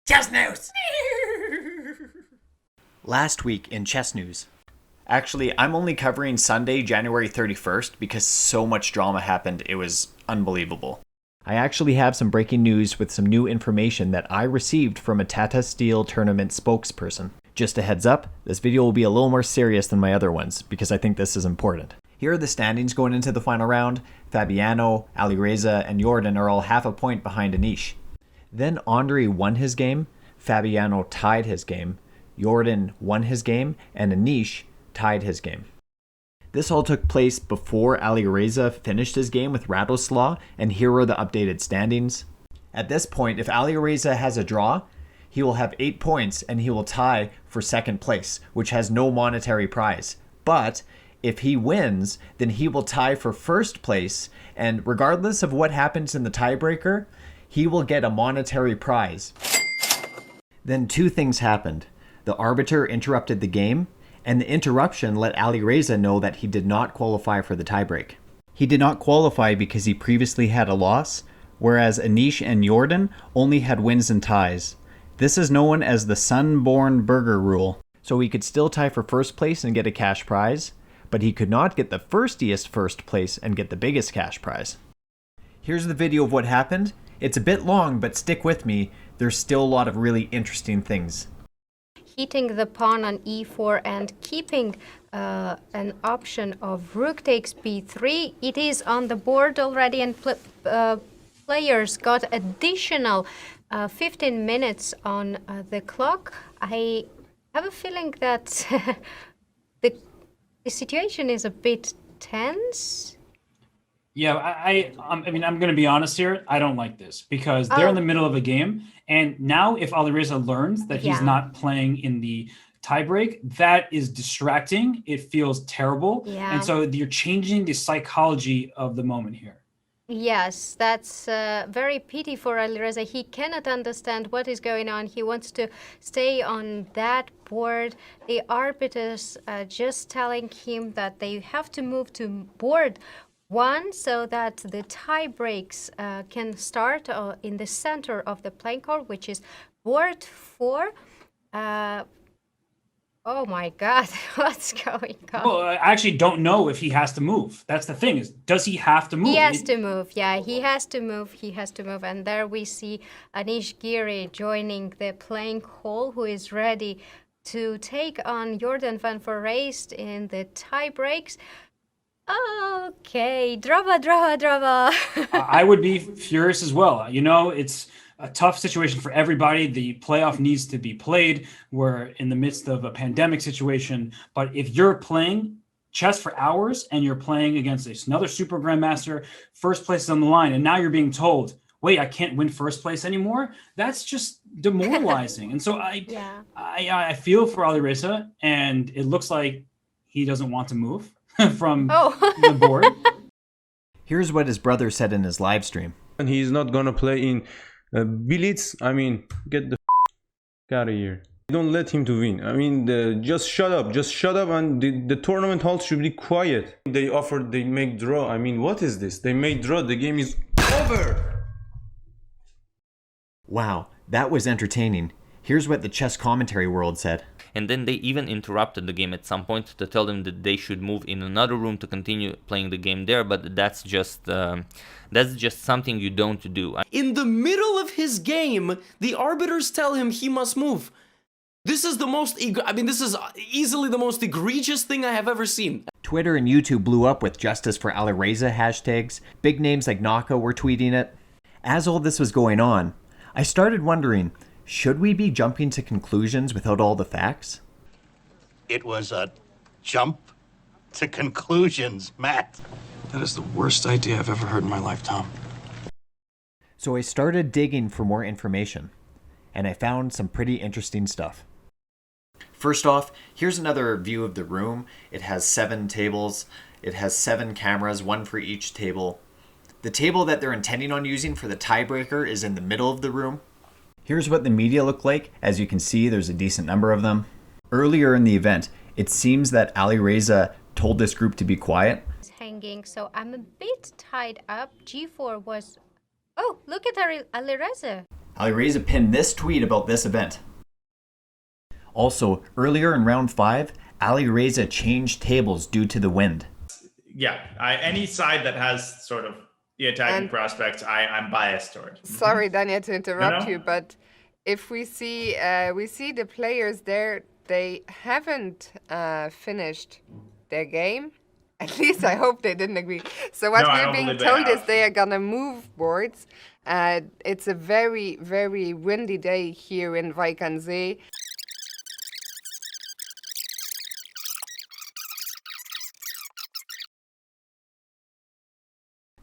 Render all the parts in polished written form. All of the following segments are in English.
Chess news! Last week in chess news. Actually, I'm only covering Sunday, January 31st because so much drama happened, it was unbelievable. I actually have some breaking news with some new information that I received from a Tata Steel tournament spokesperson. Just a heads up, this video will be a little more serious than my other ones because I think this is important. Here are the standings going into the final round. Fabiano, Alireza, and Jordan are all half a point behind Anish. Then Andre won his game, Fabiano tied his game, Jordan won his game, and Anish tied his game. This all took place before Alireza finished his game with Radoslaw, and here are the updated standings. At this point, if Alireza has a draw, he will have 8 points and he will tie for second place, which has no monetary prize. But if he wins, then he will tie for first place, and regardless of what happens in the tiebreaker, he will get a monetary prize. Then two things happened. The arbiter interrupted the game, and the interruption let Alireza know that he did not qualify for the tiebreak. He did not qualify because he previously had a loss, whereas Anish and Jordan only had wins and ties. This is known as the Sunborn Burger rule. So he could still tie for first place and get a cash prize, but he could not get the firstiest first place and get the biggest cash prize. Here's the video of what happened. It's a bit long, but stick with me. There's still a lot of really interesting things. Hitting the pawn on e4 and keeping an option of rook takes b3. It is on the board already, and players got additional 15 minutes on the clock. I have a feeling that the situation is a bit tense. Yeah, I mean, I'm going to be honest here. I don't like this because they're in the middle of a game. And now if Alireza learns that he's not playing in the tiebreak, that is distracting. It feels terrible. Yeah. And so you're changing the psychology of the moment here. Yes, that's very pity for Alireza. He cannot understand what is going on. He wants to stay on that board. The arbiters just telling him that they have to move to board 1 so that the tie breaks can start in the center of the playing court, which is board 4. Oh my God, what's going on? Well, I actually don't know if he has to move. That's the thing, is does he have to move? He has to move, yeah, he has to move. And there we see Anish Giri joining the playing hall, who is ready to take on Jordan van Foreest in the tie breaks. Okay, drama. I would be furious as well. You know, it's a tough situation for everybody. The playoff needs to be played. We're in the midst of a pandemic situation. But if you're playing chess for hours and you're playing against another super grandmaster, first place is on the line, and now you're being told, wait, I can't win first place anymore, that's just demoralizing. And so I feel for Alireza, and it looks like he doesn't want to move from the board. Here's what his brother said in his live stream. And he's not gonna play in Blitz. I mean, get the out of here. Don't let him to win. I mean, just shut up, and the tournament hall should be quiet. They make draw. I mean, what is this? They made draw. The game is over. Wow, that was entertaining. Here's what the chess commentary world said. And then they even interrupted the game at some point to tell them that they should move in another room to continue playing the game there, but that's just something you don't do. In the middle of his game, the arbiters tell him he must move. This is this is easily the most egregious thing I have ever seen. Twitter and YouTube blew up with Justice for Alireza hashtags. Big names like Naka were tweeting it. As all this was going on, I started wondering, should we be jumping to conclusions without all the facts? It was a jump to conclusions, Matt. That is the worst idea I've ever heard in my life, Tom. So I started digging for more information, and I found some pretty interesting stuff. First off, here's another view of the room. It has 7 tables. It has 7 cameras, 1 for each table. The table that they're intending on using for the tiebreaker is in the middle of the room. Here's what the media look like. As you can see, there's a decent number of them. Earlier in the event, it seems that Alireza told this group to be quiet. Hanging, so I'm a bit tied up. G4 was... Oh, look at Alireza. Alireza pinned this tweet about this event. Also, earlier in round 5, Alireza changed tables due to the wind. Yeah, any side that has sort of the attacking prospects, I'm biased towards. Sorry, Dania, to interrupt No. you, but if we see the players there, they haven't finished their game. At least I hope they didn't agree. So what No, I we're don't being believe they told is have. they are gonna move boards. It's a very, very windy day here in Weikanzee.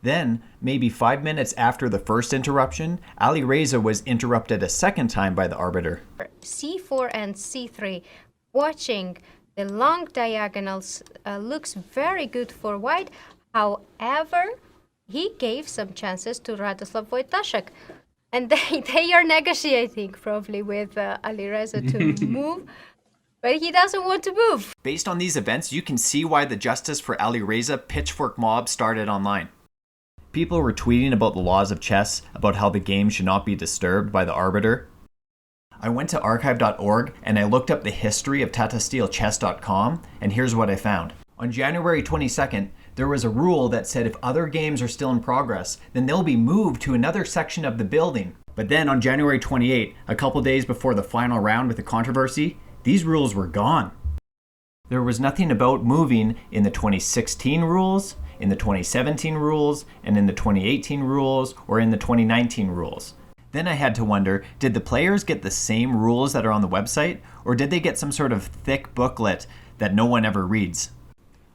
Then, maybe 5 minutes after the first interruption, Alireza was interrupted a second time by the arbiter. C4 and C3. Watching the long diagonals looks very good for white. However, he gave some chances to Radoslav Wojtaszek. And they are negotiating probably with Alireza to move, but he doesn't want to move. Based on these events, you can see why the Justice for Alireza pitchfork mob started online. People were tweeting about the laws of chess, about how the game should not be disturbed by the arbiter. I went to archive.org and I looked up the history of tatasteelchess.com, and here's what I found. On January 22nd, there was a rule that said if other games are still in progress, then they'll be moved to another section of the building. But then on January 28, a couple days before the final round with the controversy, these rules were gone. There was nothing about moving in the 2016 rules, in the 2017 rules, and in the 2018 rules, or in the 2019 rules. Then I had to wonder, did the players get the same rules that are on the website, or did they get some sort of thick booklet that no one ever reads?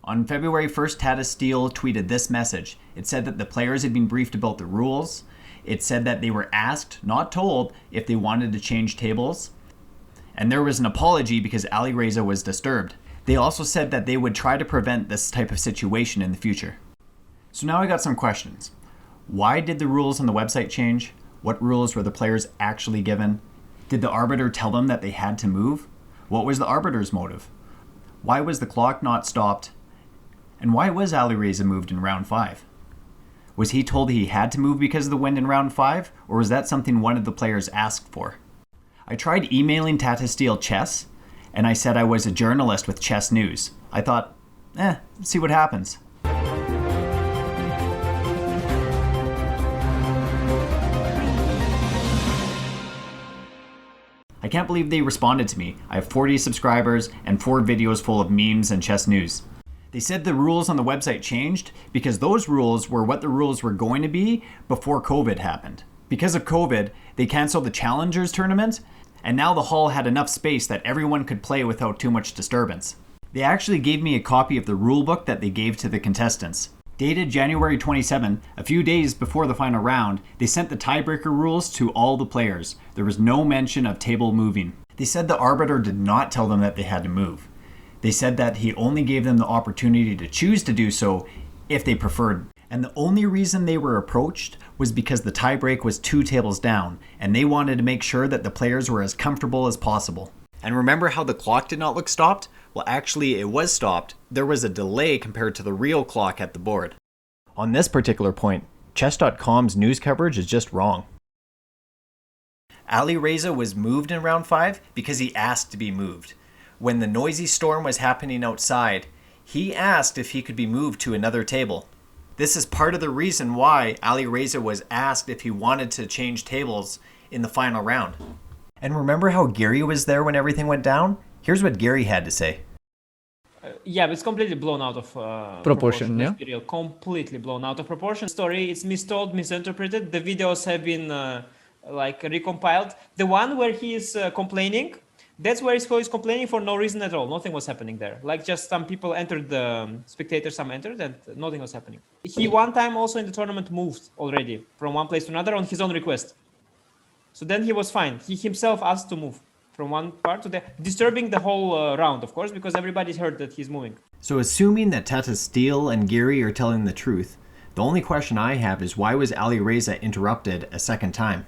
On February 1st, Tata Steel tweeted this message. It said that the players had been briefed about the rules. It said that they were asked, not told, if they wanted to change tables. And there was an apology because Alireza was disturbed. They also said that they would try to prevent this type of situation in the future. So now I got some questions. Why did the rules on the website change? What rules were the players actually given? Did the arbiter tell them that they had to move? What was the arbiter's motive? Why was the clock not stopped? And why was Alireza moved in round 5? Was he told he had to move because of the wind in round 5? Or was that something one of the players asked for? I tried emailing Tata Steel Chess, and I said I was a journalist with Chess News. I thought, let's see what happens. I can't believe they responded to me. I have 40 subscribers and 4 videos full of memes and Chess News. They said the rules on the website changed because those rules were what the rules were going to be before COVID happened. Because of COVID, they canceled the Challengers tournament, and now the hall had enough space that everyone could play without too much disturbance. They actually gave me a copy of the rulebook that they gave to the contestants. Dated January 27, a few days before the final round, they sent the tiebreaker rules to all the players. There was no mention of table moving. They said the arbiter did not tell them that they had to move. They said that he only gave them the opportunity to choose to do so if they preferred. And the only reason they were approached was because the tiebreak was 2 tables down, and they wanted to make sure that the players were as comfortable as possible. And remember how the clock did not look stopped? Well, actually, it was stopped. There was a delay compared to the real clock at the board. On this particular point, Chess.com's news coverage is just wrong. Alireza was moved in round 5 because he asked to be moved. When the noisy storm was happening outside, he asked if he could be moved to another table. This is part of the reason why Alireza was asked if he wanted to change tables in the final round. And remember how Gary was there when everything went down? Here's what Gary had to say. Yeah, it's completely blown out of proportion. Yeah, material, completely blown out of proportion. Story, it's mistold, misinterpreted. The videos have been recompiled. The one where he is complaining, that's where he's complaining for no reason at all. Nothing was happening there. Like just some people entered, the spectators, some entered, and nothing was happening. He one time also in the tournament moved already from one place to another on his own request. So then he was fine. He himself asked to move from one part to the, disturbing the whole round, of course, because everybody's heard that he's moving. So assuming that Tata Steel and Gary are telling the truth, the only question I have is why was Alireza interrupted a second time?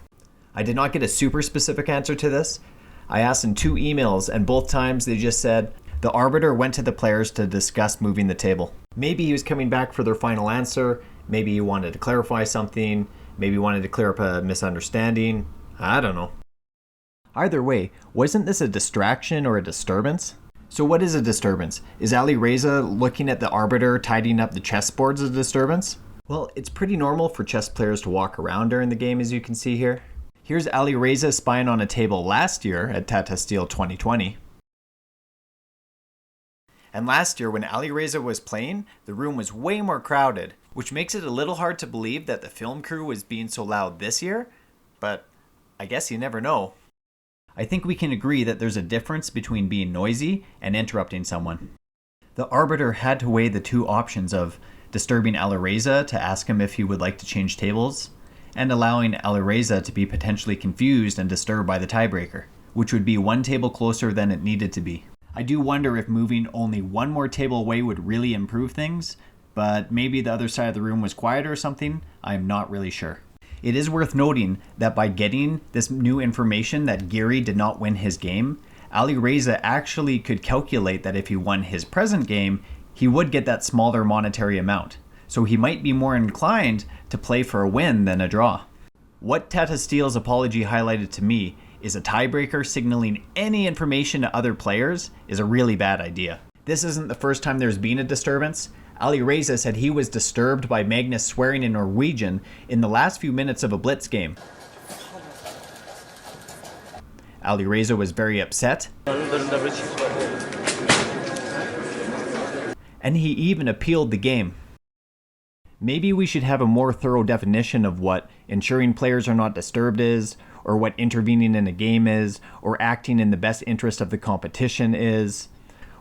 I did not get a super specific answer to this. I asked in 2 emails, and both times they just said the arbiter went to the players to discuss moving the table. Maybe he was coming back for their final answer, maybe he wanted to clarify something, maybe he wanted to clear up a misunderstanding. I don't know. Either way, wasn't this a distraction or a disturbance? So what is a disturbance? Is Ali Reza looking at the arbiter tidying up the chessboards a disturbance? Well, it's pretty normal for chess players to walk around during the game, as you can see here. Here's Ali Reza spying on a table last year at Tata Steel 2020. And last year, when Ali Reza was playing, the room was way more crowded, which makes it a little hard to believe that the film crew was being so loud this year, but I guess you never know. I think we can agree that there's a difference between being noisy and interrupting someone. The arbiter had to weigh the two options of disturbing Alireza to ask him if he would like to change tables, and allowing Alireza to be potentially confused and disturbed by the tiebreaker, which would be one table closer than it needed to be. I do wonder if moving only one more table away would really improve things, but maybe the other side of the room was quieter or something. I'm not really sure. It is worth noting that by getting this new information that Giri did not win his game, Ali Reza actually could calculate that if he won his present game, he would get that smaller monetary amount. So he might be more inclined to play for a win than a draw. What Tata Steel's apology highlighted to me is a tiebreaker signaling any information to other players is a really bad idea. This isn't the first time there's been a disturbance. Ali Reza said he was disturbed by Magnus swearing in Norwegian in the last few minutes of a blitz game. Ali Reza was very upset, and he even appealed the game. Maybe we should have a more thorough definition of what ensuring players are not disturbed is, or what intervening in a game is, or acting in the best interest of the competition is.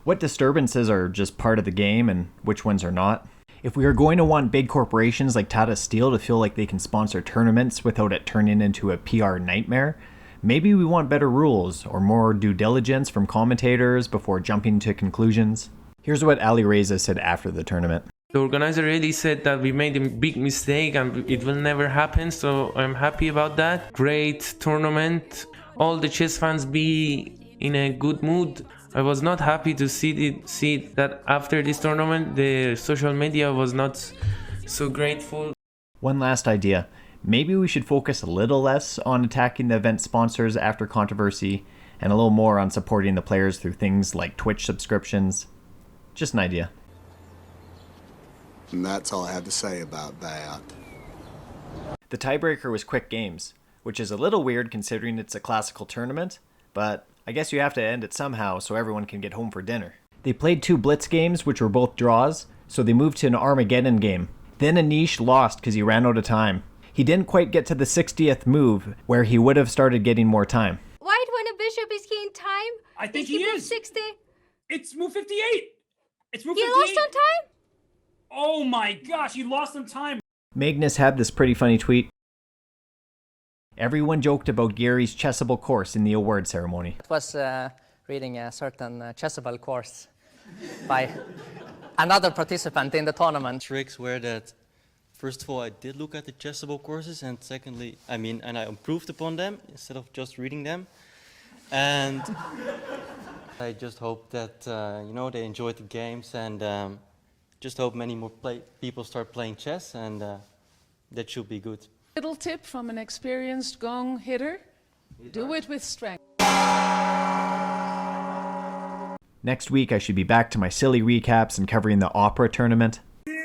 What disturbances are just part of the game and which ones are not. If we are going to want big corporations like Tata Steel to feel like they can sponsor tournaments without it turning into a PR nightmare, maybe we want better rules or more due diligence from commentators before jumping to conclusions. Here's what Ali Reza said after the tournament. The organizer really said that we made a big mistake and it will never happen, so I'm happy about that. Great tournament. All the chess fans be in a good mood. I was not happy to see that after this tournament the social media was not so grateful. One last idea. Maybe we should focus a little less on attacking the event sponsors after controversy and a little more on supporting the players through things like Twitch subscriptions. Just an idea. And that's all I have to say about that. The tiebreaker was quick games, which is a little weird considering it's a classical tournament, but I guess you have to end it somehow so everyone can get home for dinner. They played 2 blitz games, which were both draws, so they moved to an Armageddon game. Then Anish lost because he ran out of time. He didn't quite get to the 60th move, where he would have started getting more time. White when a bishop is he in time? I think he is. 60? It's move 58. It's move He 58. lost on time? Oh my gosh, he lost on time. Magnus had this pretty funny tweet. Everyone joked about Gary's chessable course in the award ceremony. I was reading a certain chessable course by another participant in the tournament. Tricks were that, first of all, I did look at the chessable courses, and secondly, and I improved upon them instead of just reading them. And I just hope that, they enjoyed the games, and just hope many more people start playing chess, and that should be good. Little tip from an experienced gong hitter, do it with strength. Next week I should be back to my silly recaps and covering the opera tournament. Get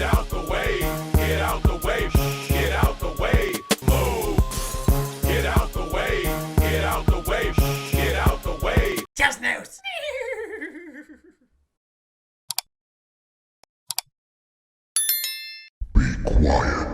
out the way, get out the way, get out the way, move. Get out the way, get out the way, get out the way. Just news. Quiet.